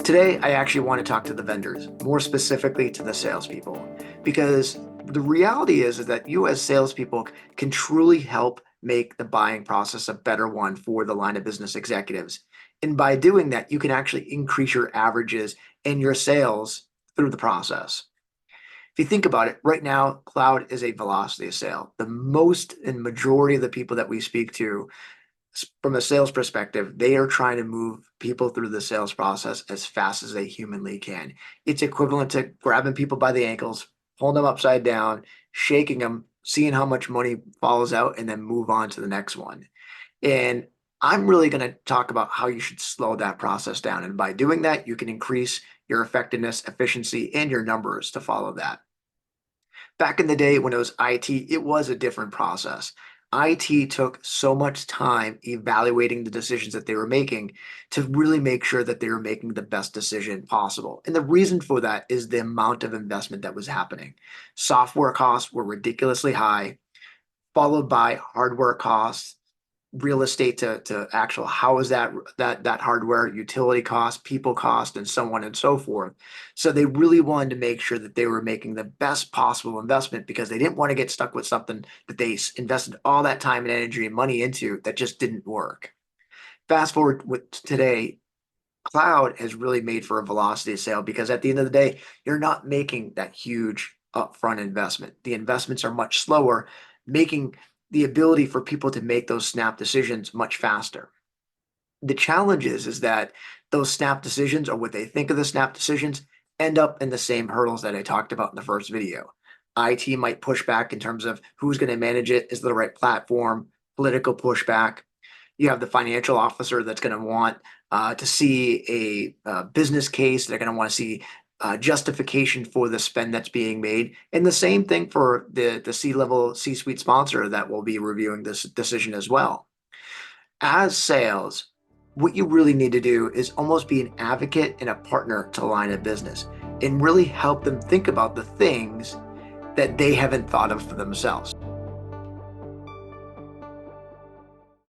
Today, I actually want to talk to the vendors, more specifically to the salespeople, because the reality is that you as salespeople can truly help make the buying process a better one for the line of business executives. And by doing that, you can actually increase your averages and your sales through the process. If you think about it, right now, cloud is a velocity of sale. The most and majority of the people that we speak to from a sales perspective, they are trying to move people through the sales process as fast as they humanly can. It's equivalent to grabbing people by the ankles, pulling them upside down, shaking them, seeing how much money falls out, and then move on to the next one. And I'm really going to talk about how you should slow that process down. And by doing that, you can increase your effectiveness, efficiency, and your numbers to follow that. Back in the day when it was IT, it was a different process. IT took so much time evaluating the decisions that they were making to really make sure that they were making the best decision possible. And the reason for that is the amount of investment that was happening. Software costs were ridiculously high, followed by hardware costs, real estate to actual how is that hardware, utility cost, people cost, and so on and so forth. So they really wanted to make sure that they were making the best possible investment because they didn't want to get stuck with something that they invested all that time and energy and money into that just didn't work. Fast forward with today, cloud has really made for a velocity sale because at the end of the day, you're not making that huge upfront investment. The investments are much slower, making the ability for people to make those snap decisions much faster. The challenge is that those snap decisions, or what they think of the snap decisions, end up in the same hurdles that I talked about in the first video. IT might push back in terms of who's going to manage it, is the right platform, political pushback. You have the financial officer that's going to want to see a business case. They're going to want to see justification for the spend that's being made. And the same thing for the C-level, C-suite sponsor that will be reviewing this decision as well. As sales, what you really need to do is almost be an advocate and a partner to line of business and really help them think about the things that they haven't thought of for themselves.